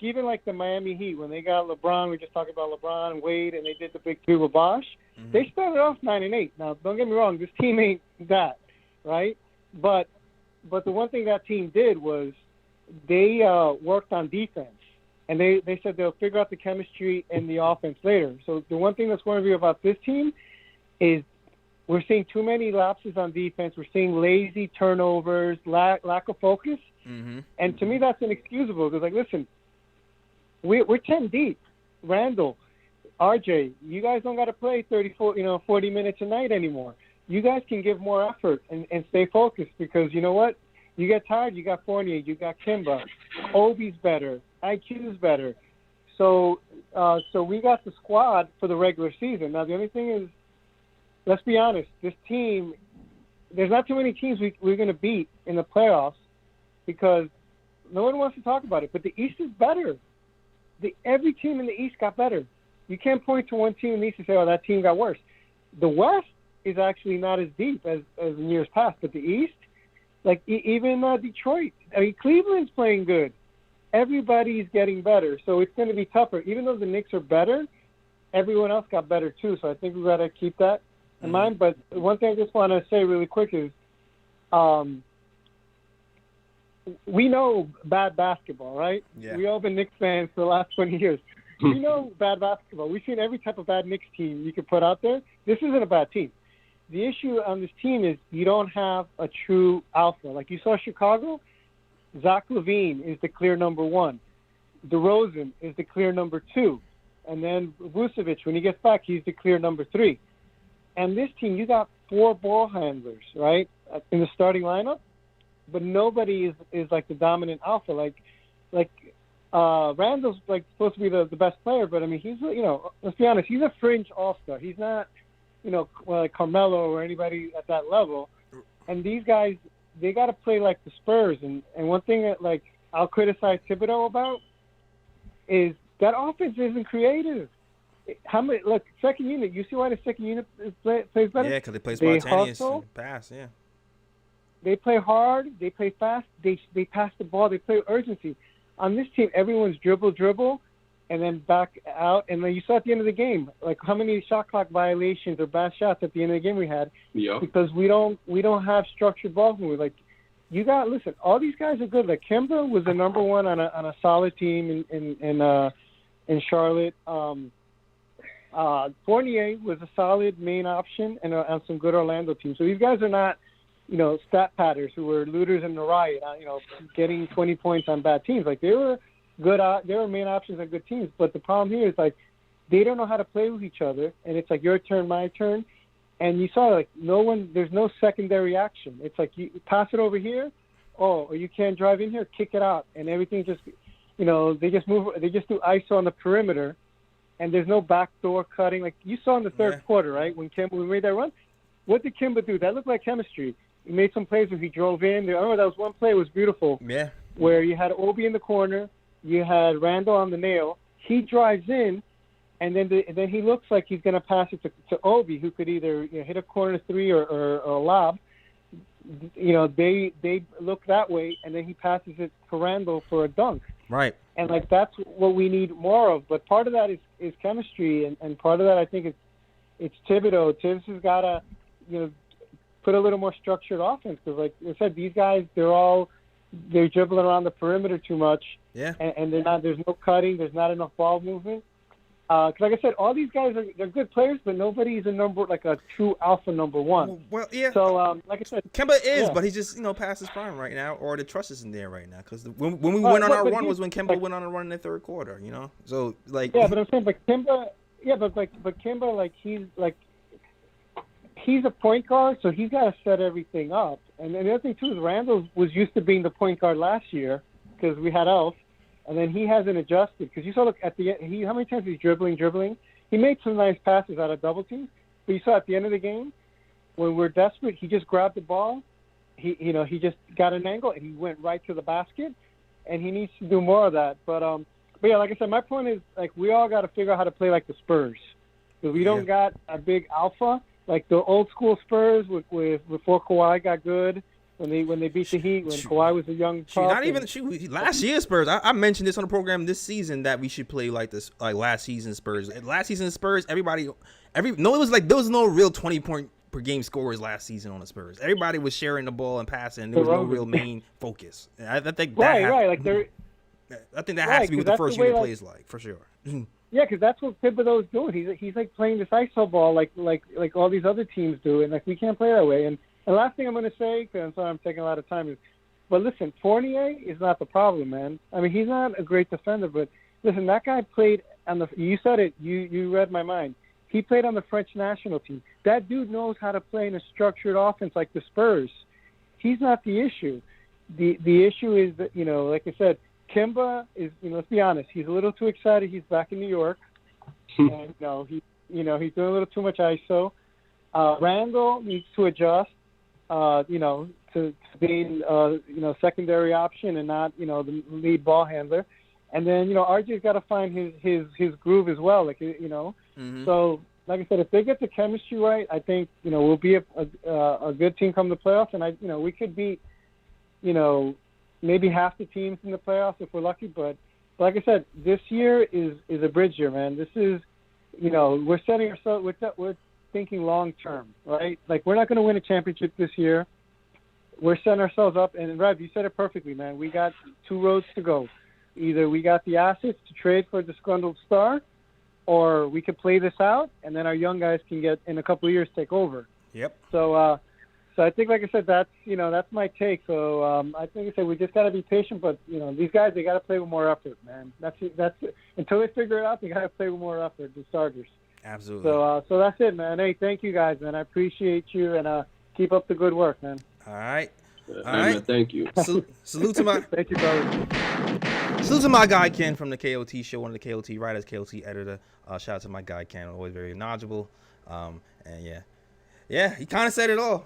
even the Miami Heat, when they got LeBron, we just talked about LeBron and Wade, and they did the big three with Bosh. Mm-hmm. They started off 9-8. Now, don't get me wrong, this team ain't that, right? But the one thing that team did was they worked on defense. And they said they'll figure out the chemistry and the offense later. So the one thing that's worrying me about this team is we're seeing too many lapses on defense. We're seeing lazy turnovers, lack of focus. Mm-hmm. And to me, that's inexcusable. Because, listen, we're 10 deep. Randall, RJ, you guys don't got to play 40 minutes a night anymore. You guys can give more effort and stay focused because, you know what? You get tired, you got Fournier, you got Kimba. Obi's better. IQ's better. So we got the squad for the regular season. Now, the only thing is, let's be honest, this team, there's not too many teams we're going to beat in the playoffs because no one wants to talk about it. But the East is better. Every team in the East got better. You can't point to one team in the East and say, oh, that team got worse. The West is actually not as deep as in years past. But the East, even Detroit, Cleveland's playing good. Everybody's getting better, so it's going to be tougher. Even though the Knicks are better, everyone else got better too. So I think we've got to keep that in mind. But one thing I just want to say really quick is we know bad basketball, right? Yeah. We all been Knicks fans for the last 20 years. We know bad basketball. We've seen every type of bad Knicks team you could put out there. This isn't a bad team. The issue on this team is you don't have a true alpha. Like you saw Chicago, Zach LaVine is the clear number one. DeRozan is the clear number two. And then Vucevic, when he gets back, he's the clear number three. And this team, you got 4 ball handlers, right, in the starting lineup, but nobody is like the dominant alpha. Randall's supposed to be the best player, but I mean, he's let's be honest, he's a fringe all-star. He's not like Carmelo or anybody at that level. And these guys, they got to play like the Spurs. And one thing that I'll criticize Thibodeau about is that offense isn't creative. Second unit. You see why the second unit plays better? Yeah, because they play spontaneous and pass. Yeah. They play hard. They play fast. They pass the ball. They play urgency. On this team, everyone's dribble, and then back out. And then you saw at the end of the game, how many shot clock violations or bad shots at the end of the game we had. Yeah. Because we don't have structured ball movement. Listen, all these guys are good. Kimba was the number one on a solid team in Charlotte. Fournier was a solid main option and on some good Orlando teams. So these guys are not, stat patters who were looters in the riot, getting 20 points on bad teams. They were good. They were main options on good teams. But the problem here is they don't know how to play with each other, and it's your turn, my turn. And you saw there's no secondary action. It's you pass it over here, or you can't drive in here, kick it out, and everything just, they just move. They just do ISO on the perimeter, and there's no backdoor cutting. You saw in the third quarter, right, when we made that run. What did Kimba do? That looked like chemistry. He made some plays where he drove in. I remember that was one play. It was beautiful. Yeah. Where you had Obi in the corner, you had Randall on the nail. He drives in, and then he looks like he's going to pass it to Obi, who could either hit a corner three or a lob. They look that way, and then he passes it to Randall for a dunk. Right. And that's what we need more of. But part of that is chemistry, and part of that I think it's Thibodeau. Tibbs has got to put a little more structured offense, because like I said, these guys they're dribbling around the perimeter too much. Yeah. And there's no cutting. There's not enough ball movement. Because like I said, all these guys they're good players, but nobody's a true alpha number one. Well, yeah. So like I said, Kemba is, yeah. but he's just past his prime right now, or the trust isn't there right now. Because when we went on our run was when Kemba went on a run in the third quarter. So like. Yeah, but I'm saying, but Kemba, he's a point guard, so he's got to set everything up. And the other thing too is Randall was used to being the point guard last year because we had Elf. And then he hasn't adjusted, because you saw at the end, how many times he's dribbling. He made some nice passes out of double teams, but you saw at the end of the game when we're desperate, he just grabbed the ball, he just got an angle and he went right to the basket, and he needs to do more of that. But yeah, like I said, my point is we all got to figure out how to play like the Spurs, because we don't got a big alpha like the old school Spurs before Kawhi got good. When they beat the Heat, when Kawhi was a young pup. Last year's Spurs. I mentioned this on the program this season that we should play like this, like last season's Spurs. Last season's Spurs, there was no real 20-point per game scorers last season on the Spurs. Everybody was sharing the ball and passing. And there was no real main focus. And I think that I think that has to be what the first unit plays like, for sure. Yeah, because that's what Thibodeau's doing. He's like playing this ISO ball like all these other teams do, and we can't play that way. And the last thing I'm going to say, because I'm sorry I'm taking a lot of time, is, but listen, Fournier is not the problem, man. I mean, he's not a great defender, but listen, that guy played on you said it, you read my mind. He played on the French national team. That dude knows how to play in a structured offense like the Spurs. He's not the issue. The issue is that, like I said, Kemba is, let's be honest, he's a little too excited. He's back in New York. And, he's doing a little too much ISO. Randall needs to adjust. To being, secondary option and not, the lead ball handler. And then, RJ's got to find his groove as well. Mm-hmm. So, like I said, if they get the chemistry right, I think, we'll be a good team come the playoffs. And, we could beat, maybe half the teams in the playoffs if we're lucky. But like I said, this year is a bridge year, man. This is, we're setting ourselves, we're thinking long term, right? Like, we're not going to win a championship this year. We're setting ourselves up, and Rev, you said it perfectly, man. We got two roads to go. Either we got the assets to trade for a disgruntled star, or we could play this out, and then our young guys can get in a couple of years take over. Yep. So I think, like I said, that's my take. So I think I said we just got to be patient, but these guys, they got to play with more effort, man. That's until they figure it out, they got to play with more effort. The starters. Absolutely. So that's it, man. Hey, thank you guys, man. I appreciate you, and keep up the good work, man. All right. Man, thank you. Salute to my thank you, brother. Salute to my guy Ken from the KOT show, one of the KOT writers, KOT editor. Shout out to my guy Ken, always very knowledgeable. And yeah, he kind of said it all.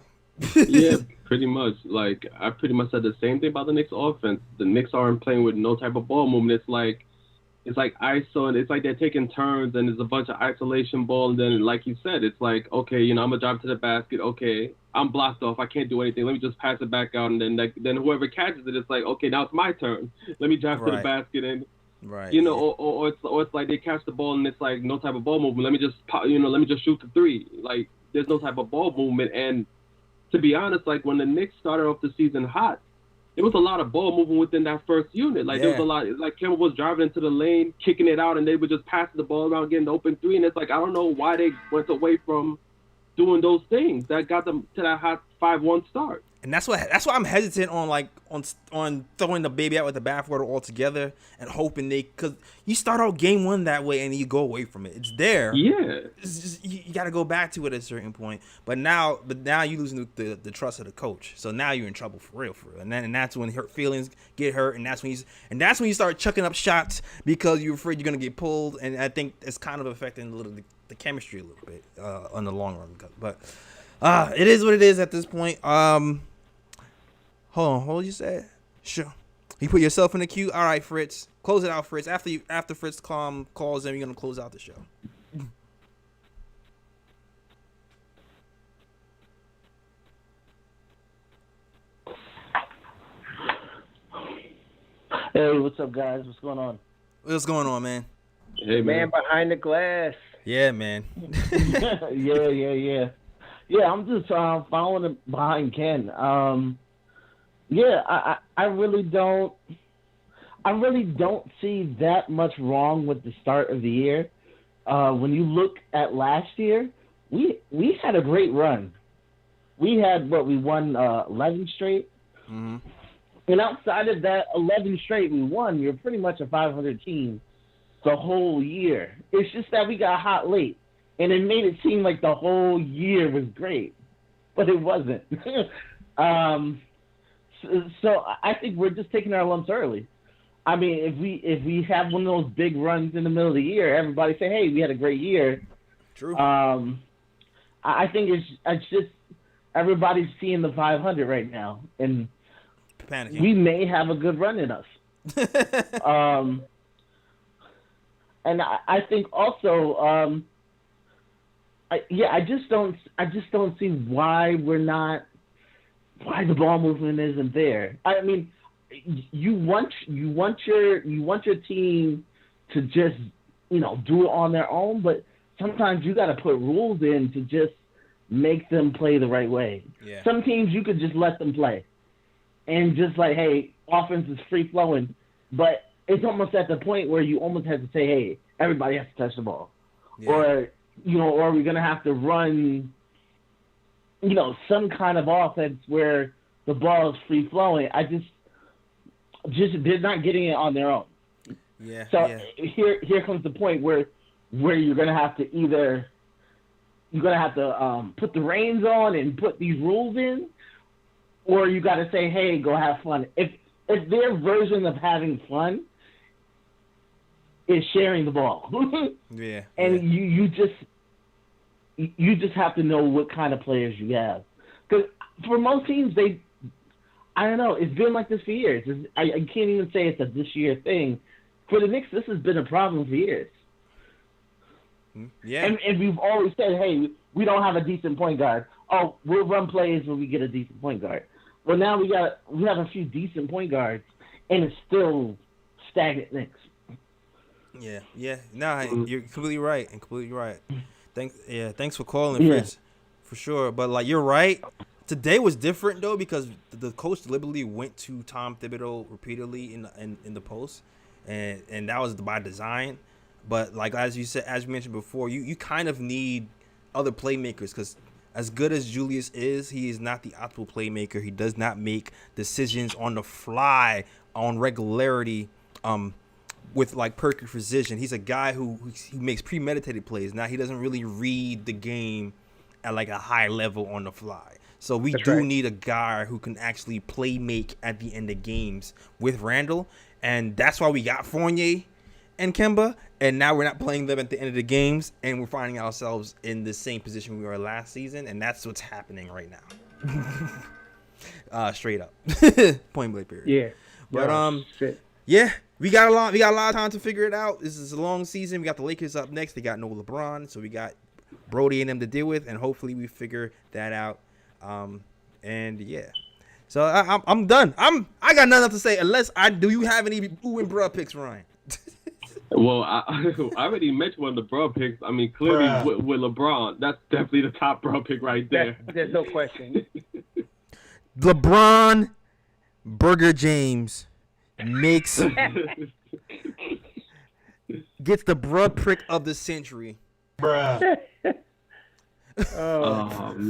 Yeah, pretty much. Like, I pretty much said the same thing about the Knicks offense. The Knicks aren't playing with no type of ball movement. It's like ISO, and it's like they're taking turns, and there's a bunch of isolation ball, and then, like you said, it's like, okay, I'm gonna drive to the basket. Okay, I'm blocked off. I can't do anything. Let me just pass it back out, and then whoever catches it, it's like, okay, now it's my turn. Let me drive to the basket, and or it's like they catch the ball, and it's like no type of ball movement. Let me just shoot the three. Like, there's no type of ball movement, and to be honest, like when the Knicks started off the season hot, there was a lot of ball movement within that first unit. Like, there was a lot. Like, Kemba was driving into the lane, kicking it out, and they would just pass the ball around, getting the open three. And it's like, I don't know why they went away from doing those things that got them to that hot 5-1 start. And that's why I'm hesitant on throwing the baby out with the bathwater altogether and hoping because you start out game one that way and you go away from it. It's there. Yeah. It's just, you got to go back to it at a certain point. But now you losing the trust of the coach. So now you're in trouble for real. And that's when feelings get hurt, and that's when you start chucking up shots because you're afraid you're gonna get pulled. And I think it's kind of affecting the chemistry a little bit on the long run. But it is what it is at this point. Hold on, what did you say? Sure. You put yourself in the queue. All right, Fritz. Close it out, Fritz. After Fritz calls in, we're gonna close out the show. Hey, what's up, guys? What's going on? What's going on, man? Hey, Man behind the glass. Yeah, man. Yeah. Yeah, I'm just following behind Ken. I really don't see that much wrong with the start of the year. When you look at last year, we had a great run. We won 11 straight. Mm-hmm. And outside of that 11 straight we won, you're pretty much a 500 team the whole year. It's just that we got hot late, and it made it seem like the whole year was great, but it wasn't. So I think we're just taking our lumps early. I mean, if we have one of those big runs in the middle of the year, everybody say, "Hey, we had a great year." True. I think it's just everybody's seeing the 500 right now, and Panicking. we may have a good run in us. And I think also, I just don't see why the ball movement isn't there. I mean, you want your team to just do it on their own, but sometimes you got to put rules in to just make them play the right way. Yeah. Some teams you could just let them play. And just like, hey, offense is free flowing, but it's almost at the point where you almost have to say, hey, everybody has to touch the ball, or or we're gonna have to run, some kind of offense where the ball is free flowing. Just they're not getting it on their own. Yeah. So here comes the point where you're gonna have to put the reins on and put these rules in. Or you got to say, hey, go have fun. If their version of having fun is sharing the ball, yeah, and you just have to know what kind of players you have. Because for most teams, I don't know, it's been like this for years. I can't even say it's a this year thing. For the Knicks, this has been a problem for years. Yeah, and we've always said, hey, we don't have a decent point guard. Oh, we'll run plays when we get a decent point guard. Well, now we have a few decent point guards, and it's still stagnant Knicks. Yeah. No, you're completely right Thanks for calling, Fritz, for sure. But like, you're right. Today was different though because the coach deliberately went to Tom Thibodeau repeatedly in the post, and that was by design. But like as you mentioned before, you kind of need other playmakers because as good as Julius is, he is not the optimal playmaker. He does not make decisions on the fly on regularity with like perfect precision. He's a guy who makes premeditated plays. Now, he doesn't really read the game at like a high level on the fly. So we need a guy who can actually play make at the end of games with Randall. And that's why we got Fournier and Kemba, and now we're not playing them at the end of the games, and we're finding ourselves in the same position we were last season, and that's what's happening right now. Straight up, point blank period. Yeah, but yeah, we got a lot of time to figure it out. This is a long season. We got the Lakers up next. They got no LeBron, so we got Brody and them to deal with, and hopefully we figure that out. And yeah. So I'm done. I got nothing to say unless do you have any ooh and bruh picks, Ryan? Well, I already mentioned one of the bro picks. I mean, clearly with LeBron, that's definitely the top bro pick right there. There's no question. LeBron Burger James gets the bruh pick of the century. Oh,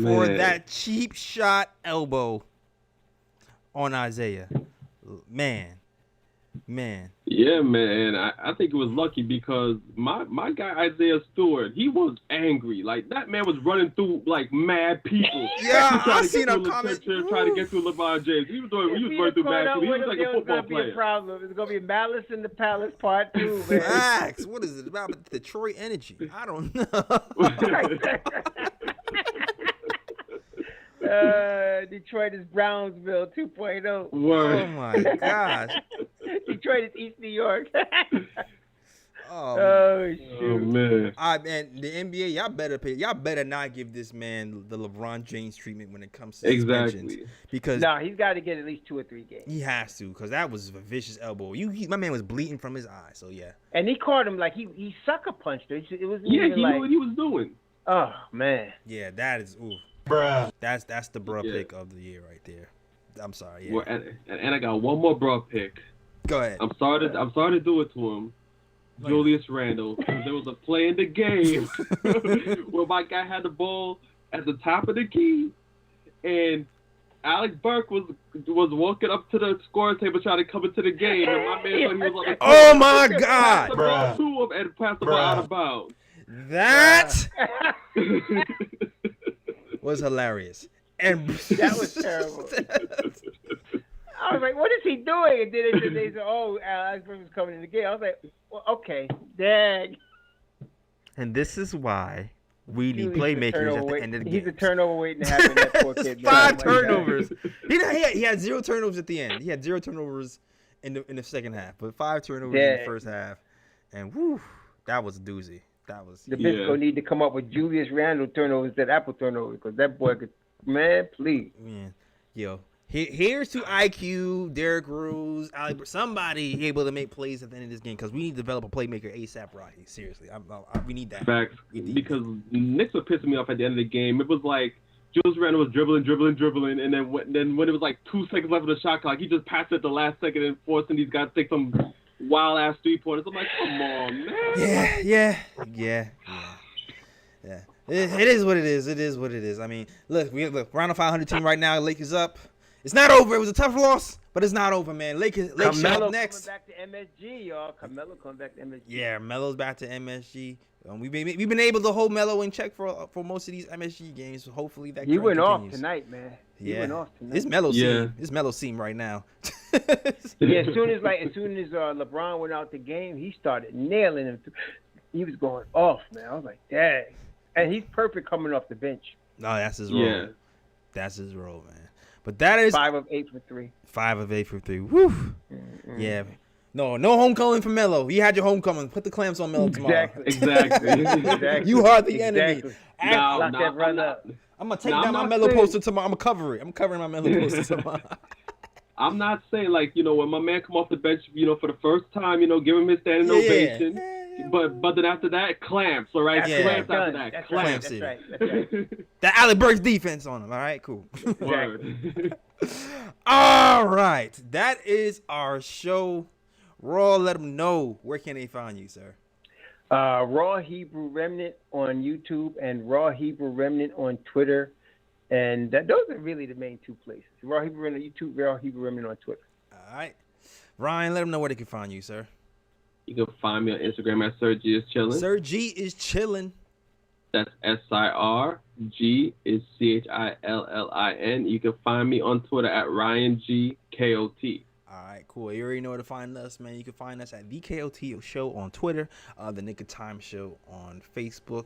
for that cheap shot elbow on Isaiah. Man. Yeah, man. I think it was lucky because my guy Isaiah Stewart, he was angry. Like, that man was running through like mad people. Yeah, I seen a comment trying to get through LeBron James. He was running through mad people. He was like a football player. It's gonna be Malice in the Palace Part 2, man. Max, what is it about Detroit energy? I don't know. Detroit is Brownsville 2.0. Word. Oh my gosh. Detroit is East New York. Oh, Oh Oh shoot. man. man, the NBA, y'all better not give this man the LeBron James treatment when it comes to Exactly. suspensions, because No, he's got to get at least 2 or 3 games. he has to, because that was a vicious elbow. My man was bleeding from his eye, so yeah. And he caught him like he sucker punched her. It wasn't Yeah, even he like, knew what he was doing. oh man. Yeah, that is ooh. That's the bruh Yeah. pick of the year right there. I'm sorry. Yeah. Well, and I got one more bro pick. Go ahead. I'm sorry to do it to him. Julius Randle, because there was a play in the game where my guy had the ball at the top of the key, and Alex Burke was walking up to the scoring table trying to come into the game, and my man thought he was on the Oh my passed God. the ball to him and passed the ball out of bounds. That was hilarious. And That was terrible. I was like, what is he doing? And then they said, oh, Alex Burke was coming in the game. I was like, well, okay, dang. And this is why we need He's playmakers at the end of the game. He's a turnover waiting to happen. That poor kid. man. 5 Oh, my God. turnovers. He had 0 turnovers at the end. He had 0 turnovers in the second half, but 5 turnovers in the Yeah. first half. And whew, that was a doozy. That was The Bisco need to come up with Julius Randle turnovers instead of Apple turnovers, because that boy could, man, please. man. Yo, here's to IQ, Derrick Rose, somebody able to make plays at the end of this game, because we need to develop a playmaker ASAP, Rocky. Seriously, we need that. Facts. We need Because Knicks were pissing me off at the end of the game. It was like Julius Randle was dribbling, and then when it was like 2 seconds left of the shot clock, he just passed it the last second and forcing these guys to take some wild ass 3-pointers. I'm like, come on, man. Yeah. It is what it is. It is what it is. I mean, look, we're on a 500 team right now. Lakers up. It's not over. It was a tough loss, but it's not over, man. Lakers Carmelo up next. coming back to MSG, y'all. Carmelo coming back to MSG. Yeah, Melo's back to MSG. We've been able to hold Melo in check for most of these MSG games. So hopefully that. He trend went off continues. tonight, man. He Yeah, went off tonight. it's Melo Yeah. seam. It's Melo seam right now. Yeah, as soon as LeBron went out the game, he started nailing him. He was going off, man. I was like, dang. And he's perfect coming off the bench. No, that's his role. Yeah. That's his role, man. But that is 5 of 8 for 3. 5 of 8 for 3. Woo. Yeah. No homecoming for Melo. You had your homecoming. Put the clamps on Melo tomorrow. Exactly. You are the enemy. Exactly. No, Lock no, that I'm run not. up. I'm gonna take No, down I'm my not Melo saying- poster tomorrow. I'm gonna cover it. I'm covering my Melo poster tomorrow. I'm not saying like, when my man come off the bench, for the first time, give him his standing ovation. Yeah. But then after that, clamps, all right? Yeah. Clamps after Done. that. That's Clamps. right. That's right. That Alec Burks defense on him. All right, cool. Word. All right, that is our show. Raw, let them know, where can they find you, sir? Raw Hebrew Remnant on YouTube and Raw Hebrew Remnant on Twitter. And those are really the main 2 places. Raw Hebrew Remnant on YouTube, Raw Hebrew Remnant on Twitter. All right, Ryan, let them know where they can find you, sir. You can find me on Instagram at Sir G is chilling. Sir G is chilling. That's SIR. G is CHILLIN. You can find me on Twitter at RyanGKOT. All right, cool. You already know where to find us, man. You can find us at the KOT Show on Twitter, the Nick of Time Show on Facebook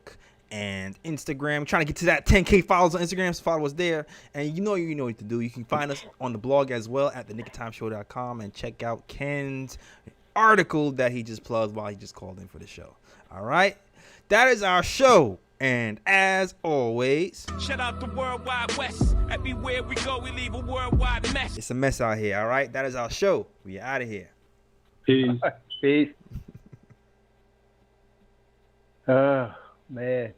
and Instagram. Trying to get to that 10K followers on Instagram, so follow us there. And you know what to do. You can find us on the blog as well at thenicoftimeshow.com and check out Ken's article that he just plugged while he just called in for the show. All right, that is our show. And as always, Shout out the World Wide West. Everywhere we go, we leave a worldwide mess. it's a mess out here. All right, that is our show. We out of here. Peace. Peace. Oh, man.